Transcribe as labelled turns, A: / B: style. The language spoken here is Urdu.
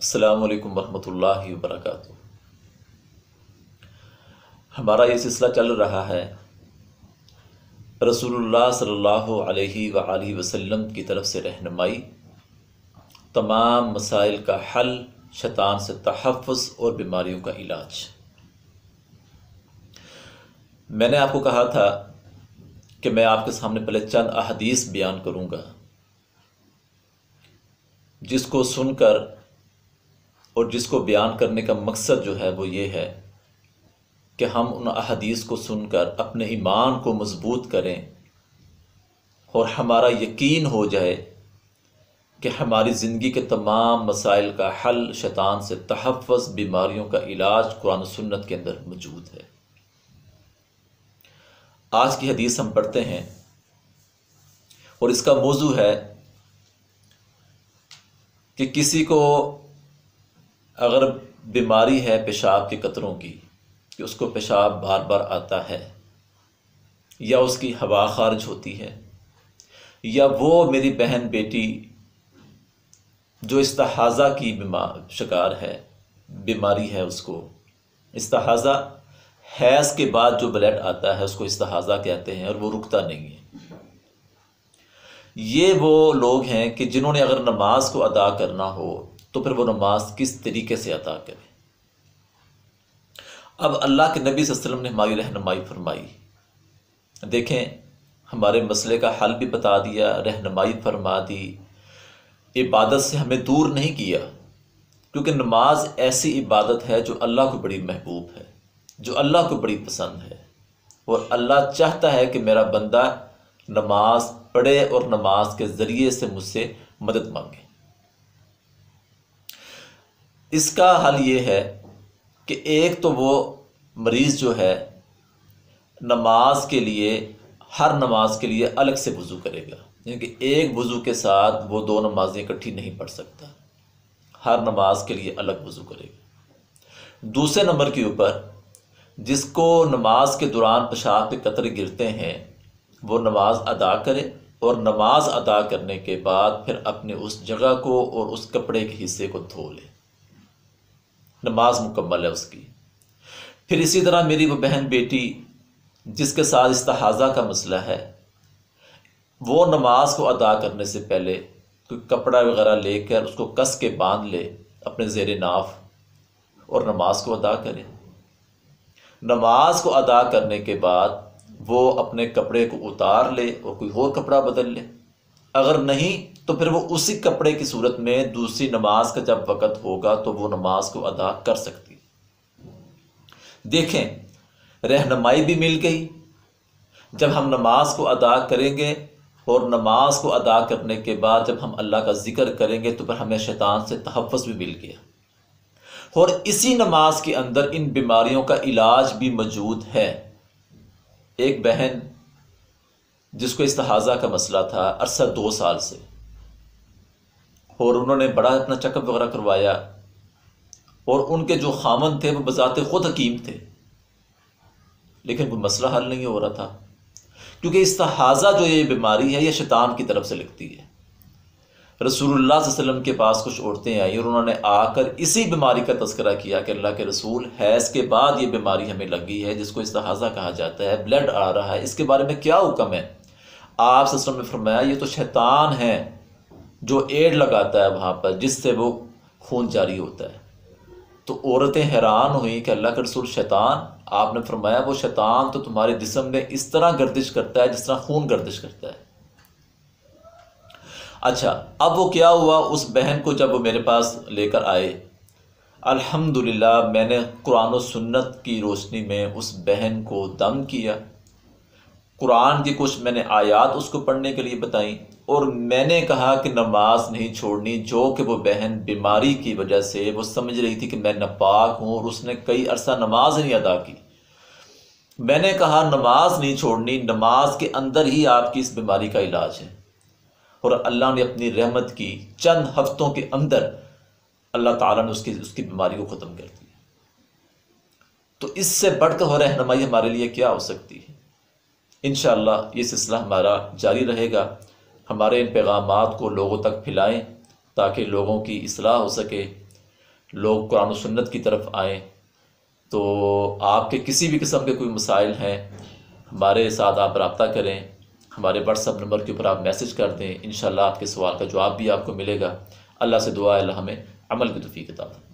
A: السلام علیکم ورحمۃ اللہ وبرکاتہ۔ ہمارا یہ سلسلہ چل رہا ہے رسول اللہ صلی اللہ علیہ وآلہ وسلم کی طرف سے رہنمائی، تمام مسائل کا حل، شیطان سے تحفظ اور بیماریوں کا علاج۔ میں نے آپ کو کہا تھا کہ میں آپ کے سامنے پہلے چند احادیث بیان کروں گا، جس کو سن کر اور جس کو بیان کرنے کا مقصد جو ہے وہ یہ ہے کہ ہم ان احادیث کو سن کر اپنے ایمان کو مضبوط کریں اور ہمارا یقین ہو جائے کہ ہماری زندگی کے تمام مسائل کا حل، شیطان سے تحفظ، بیماریوں کا علاج قرآن و سنت کے اندر موجود ہے۔ آج کی حدیث ہم پڑھتے ہیں اور اس کا موضوع ہے کہ کسی کو اگر بیماری ہے پیشاب کے قطروں کی، کہ اس کو پیشاب بار بار آتا ہے، یا اس کی ہوا خارج ہوتی ہے، یا وہ میری بہن بیٹی جو استحاضہ کی شکار ہے، بیماری ہے، اس کو استحاضہ، حیض کے بعد جو بلڈ آتا ہے اس کو استحاضہ کہتے ہیں اور وہ رکتا نہیں ہے۔ یہ وہ لوگ ہیں کہ جنہوں نے اگر نماز کو ادا کرنا ہو تو پھر وہ نماز کس طریقے سے ادا کرے۔ اب اللہ کے نبی صلی اللہ علیہ وسلم نے ہماری رہنمائی فرمائی، دیکھیں ہمارے مسئلے کا حل بھی بتا دیا، رہنمائی فرما دی، عبادت سے ہمیں دور نہیں کیا، کیونکہ نماز ایسی عبادت ہے جو اللہ کو بڑی محبوب ہے، جو اللہ کو بڑی پسند ہے، اور اللہ چاہتا ہے کہ میرا بندہ نماز پڑھے اور نماز کے ذریعے سے مجھ سے مدد مانگے۔ اس کا حل یہ ہے کہ ایک تو وہ مریض جو ہے نماز کے لیے، ہر نماز کے لیے الگ سے وضو کرے گا، یعنی کہ ایک وضو کے ساتھ وہ دو نمازیں اکٹھی نہیں پڑھ سکتا، ہر نماز کے لیے الگ وضو کرے گا۔ دوسرے نمبر کے اوپر جس کو نماز کے دوران پیشاب کے قطرے گرتے ہیں وہ نماز ادا کرے، اور نماز ادا کرنے کے بعد پھر اپنے اس جگہ کو اور اس کپڑے کے حصے کو دھو لے، نماز مکمل ہے اس کی۔ پھر اسی طرح میری وہ بہن بیٹی جس کے ساتھ استحاضہ کا مسئلہ ہے، وہ نماز کو ادا کرنے سے پہلے کوئی کپڑا وغیرہ لے کر اس کو کس کے باندھ لے اپنے زیر ناف اور نماز کو ادا کرے۔ نماز کو ادا کرنے کے بعد وہ اپنے کپڑے کو اتار لے اور کوئی اور کپڑا بدل لے، اگر نہیں تو پھر وہ اسی کپڑے کی صورت میں دوسری نماز کا جب وقت ہوگا تو وہ نماز کو ادا کر سکتی۔ دیکھیں رہنمائی بھی مل گئی، جب ہم نماز کو ادا کریں گے اور نماز کو ادا کرنے کے بعد جب ہم اللہ کا ذکر کریں گے تو پھر ہمیں شیطان سے تحفظ بھی مل گیا، اور اسی نماز کے اندر ان بیماریوں کا علاج بھی موجود ہے۔ ایک بہن جس کو استحاضہ کا مسئلہ تھا عرصہ 2 سال سے، اور انہوں نے بڑا اپنا چیک اپ وغیرہ کروایا، اور ان کے جو خامن تھے وہ بذات خود حکیم تھے، لیکن کوئی مسئلہ حل نہیں ہو رہا تھا، کیونکہ استحاضہ جو یہ بیماری ہے یہ شیطان کی طرف سے لگتی ہے۔ رسول اللہ صلی اللہ علیہ وسلم کے پاس کچھ عورتیں آئیں اور انہوں نے آ کر اسی بیماری کا تذکرہ کیا کہ اللہ کے رسول، حیض کے بعد یہ بیماری ہمیں لگی ہے جس کو استحاضہ کہا جاتا ہے، بلڈ آ رہا ہے، اس کے بارے میں کیا حکم ہے؟ آپ صلی اللہ علیہ وسلم نے فرمایا یہ تو شیطان ہے جو ایڈ لگاتا ہے وہاں پر جس سے وہ خون جاری ہوتا ہے۔ تو عورتیں حیران ہوئیں کہ اللہ کے رسول شیطان؟ آپ نے فرمایا وہ شیطان تو تمہارے جسم میں اس طرح گردش کرتا ہے جس طرح خون گردش کرتا ہے۔ اچھا، اب وہ کیا ہوا، اس بہن کو جب وہ میرے پاس لے کر آئے، الحمدللہ میں نے قرآن و سنت کی روشنی میں اس بہن کو دم کیا، قرآن کی کچھ میں نے آیات اس کو پڑھنے کے لیے بتائیں، اور میں نے کہا کہ نماز نہیں چھوڑنی، جو کہ وہ بہن بیماری کی وجہ سے وہ سمجھ رہی تھی کہ میں ناپاک ہوں اور اس نے کئی عرصہ نماز نہیں ادا کی۔ میں نے کہا نماز نہیں چھوڑنی، نماز کے اندر ہی آپ کی اس بیماری کا علاج ہے، اور اللہ نے اپنی رحمت کی چند ہفتوں کے اندر اللہ تعالیٰ نے اس کی بیماری کو ختم کر دیا۔ تو اس سے بڑھ کر رہنمائی ہمارے لیے کیا ہو سکتی ہے؟ انشاءاللہ یہ سلسلہ ہمارا جاری رہے گا، ہمارے ان پیغامات کو لوگوں تک پھیلائیں تاکہ لوگوں کی اصلاح ہو سکے، لوگ قرآن و سنت کی طرف آئیں۔ تو آپ کے کسی بھی قسم کے کوئی مسائل ہیں، ہمارے ساتھ آپ رابطہ کریں، ہمارے واٹس ایپ نمبر کے اوپر آپ میسج کر دیں، انشاءاللہ آپ کے سوال کا جواب بھی آپ کو ملے گا۔ اللہ سے دعا ہے اللہ ہمیں عمل کی توفیق عطا فرمائے۔